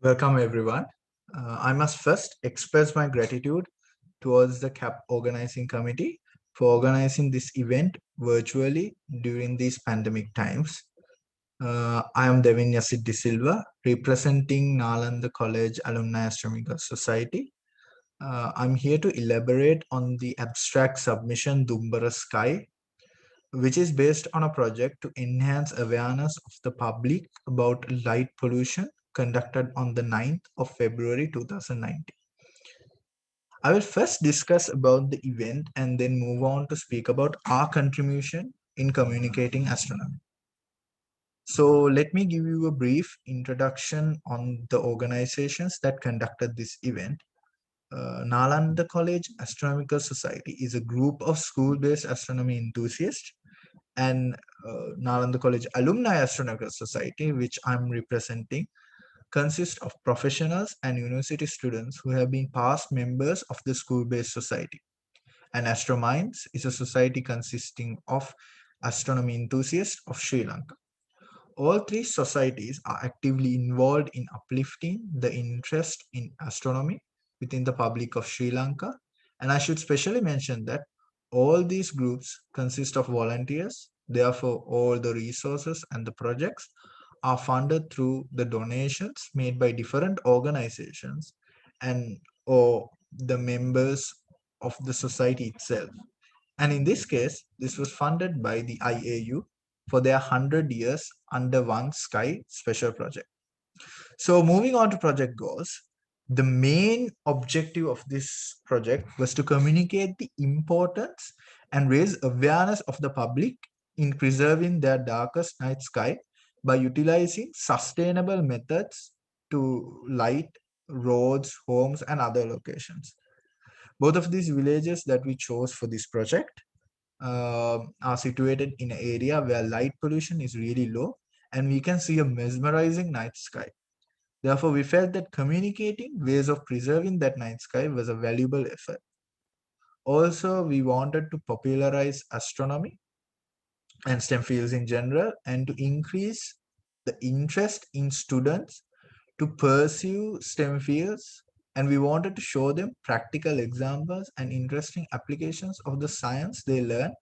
Welcome, everyone. I must first express my gratitude towards the CAP organizing committee for organizing this event virtually during these pandemic times. I am Devin Yasith Silva, representing Nalanda College Alumni Astronomical Society. I'm here to elaborate on the abstract submission Dumbara Sky, which is based on a project to enhance awareness of the public about light pollution conducted on the 9th of February 2019. I will first discuss about the event and then move on to speak about our contribution in communicating astronomy. So let me give you a brief introduction on the organizations that conducted this event. Nalanda College Astronomical Society is a group of school-based astronomy enthusiasts, and Nalanda College Alumni Astronomical Society, which I'm representing, consists of professionals and university students who have been past members of the school-based society. And Astrominds is a society consisting of astronomy enthusiasts of Sri Lanka. All three societies are actively involved in uplifting the interest in astronomy within the public of Sri Lanka. And I should specially mention that all these groups consist of volunteers. Therefore, all the resources and the projects are funded through the donations made by different organizations and or the members of the society itself. And in this case, this was funded by the IAU for their 100 years under one sky special project. So moving on to project goals, the main objective of this project was to communicate the importance and raise awareness of the public in preserving their darkest night sky by utilizing sustainable methods to light roads, homes, and other locations. Both of these villages that we chose for this project are situated in an area where light pollution is really low and we can see a mesmerizing night sky. Therefore, we felt that communicating ways of preserving that night sky was a valuable effort. Also, we wanted to popularize astronomy and STEM fields in general and to increase the interest in students to pursue STEM fields. And we wanted to show them practical examples and interesting applications of the science they learn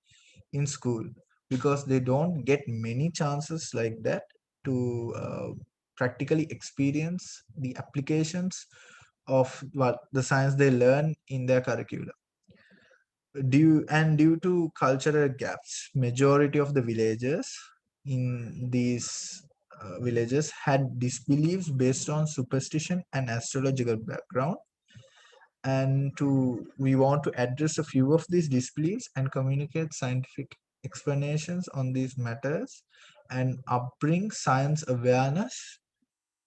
in school because they don't get many chances like that to practically experience the applications of what the science they learn in their curriculum. Due to cultural gaps, majority of the villagers in these villages had disbeliefs based on superstition and astrological background, and to we want to address a few of these disbeliefs and communicate scientific explanations on these matters and upbring science awareness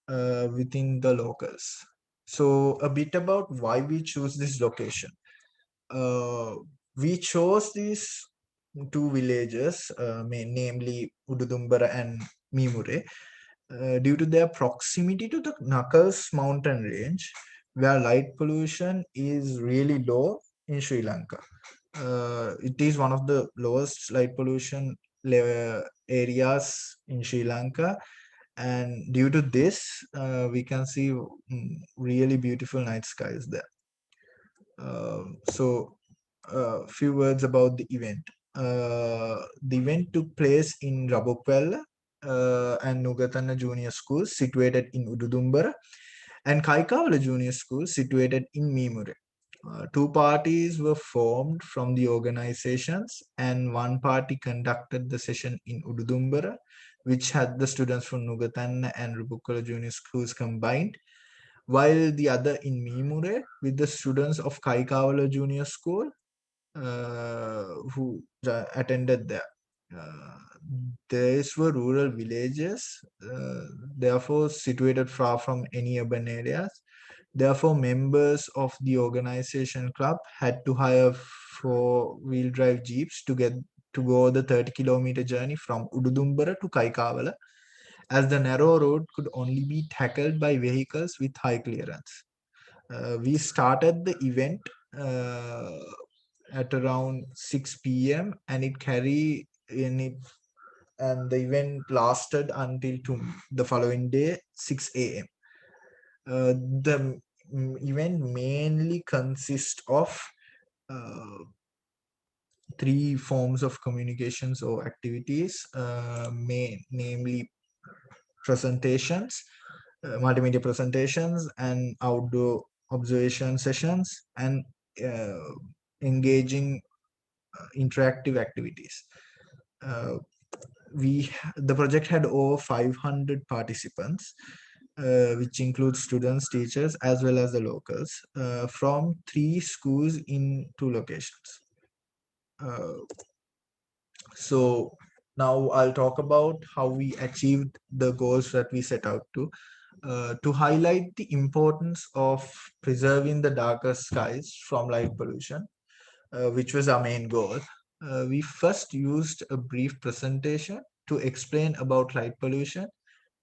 within the locals. So a bit about why we choose this location. uh, we chose these two villages, namely Ududumbara and Mimure, due to their proximity to the Knuckles mountain range, where light pollution is really low in Sri Lanka. It is one of the lowest light pollution areas in Sri Lanka, and due to this, we can see really beautiful night skies there. So, a few words about the event. The event took place in Rabokwella and Nugatana Junior Schools situated in Ududumbara and Kaikavala Junior School situated in Mimure. Two parties were formed from the organizations, and one party conducted the session in Ududumbara, which had the students from Nugatana and Rubukala Junior Schools combined, while the other in Mimure with the students of Kaikavala Junior School who attended there. Uh, these were rural villages, therefore situated far from any urban areas. Therefore, members of the organization club had to hire four-wheel drive jeeps to go the 30-kilometer journey from Ududumbara to Kaikavala, as the narrow road could only be tackled by vehicles with high clearance. We started the event uh, at around 6 p.m. and it carried in it, and the event lasted until the following day 6 a.m. The event mainly consists of uh, three forms of communications or activities, namely presentations, multimedia presentations, and outdoor observation sessions, and uh, engaging interactive activities. Uh, the project had over 500 participants, which includes students, teachers, as well as the locals from three schools in two locations. Uh, so now I'll talk about how we achieved the goals that we set out to highlight the importance of preserving the darker skies from light pollution, which was our main goal. We first used a brief presentation to explain about light pollution.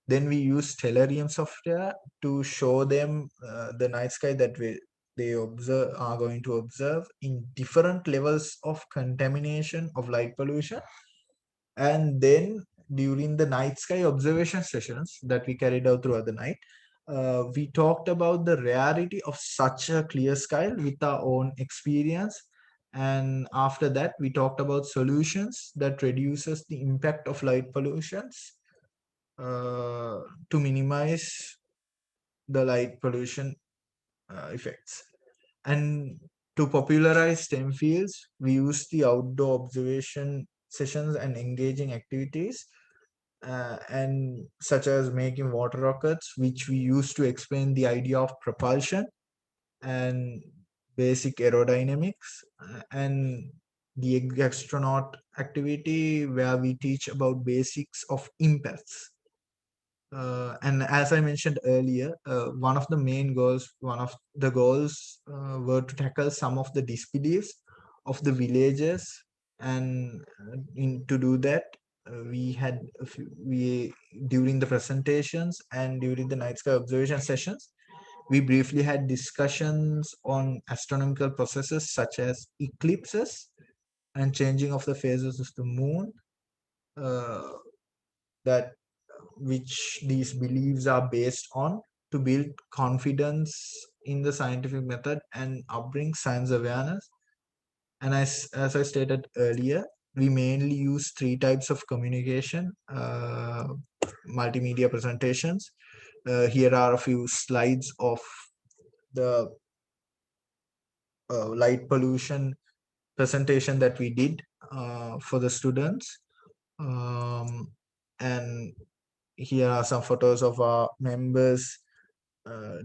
Then we used Stellarium software to show them the night sky that they are going to observe in different levels of contamination of light pollution. And then during the night sky observation sessions that we carried out throughout the night, we talked about the rarity of such a clear sky with our own experience. And after that, we talked about solutions that reduces the impact of light pollutions uh, to minimize the light pollution effects. And to popularize STEM fields, we use the outdoor observation sessions and engaging activities, and such as making water rockets, which we use to explain the idea of propulsion and basic aerodynamics, and the astronaut activity where we teach about basics of impacts. And as I mentioned earlier, one of the goals were to tackle some of the disbeliefs of the villagers. And to do that, we during the presentations and during the night sky observation sessions, we briefly had discussions on astronomical processes such as eclipses and changing of the phases of the moon. Uh, that which these beliefs are based on to build confidence in the scientific method and upbring science awareness. And as I stated earlier, we mainly use three types of communication, multimedia presentations. Here are a few slides of the light pollution presentation that we did for the students. Um, and here are some photos of our members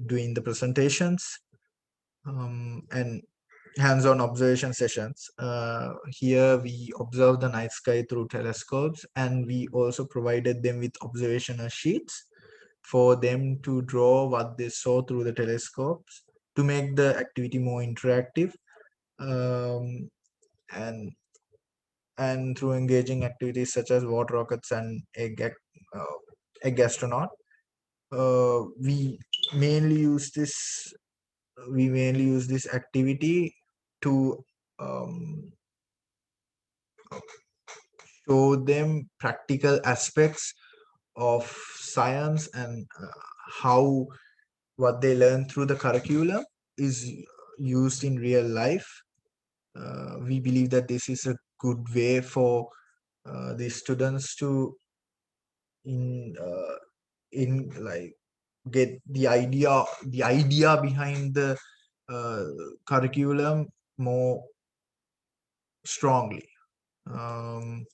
doing the presentations, and hands-on observation sessions. Here we observe the night sky through telescopes, and we also provided them with observational sheets for them to draw what they saw through the telescopes to make the activity more interactive. Um, and through engaging activities such as water rockets and egg astronaut, we mainly use this activity to um, show them practical aspects of science, and how what they learn through the curriculum is used in real life. We believe that this is a good way for the students to in uh, in like get the idea behind the uh, curriculum more strongly. Um,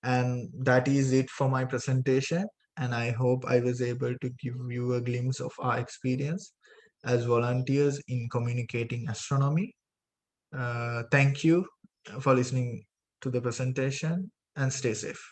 and that is it for my presentation. And I hope I was able to give you a glimpse of our experience as volunteers in communicating astronomy. Thank you for listening to the presentation, and stay safe.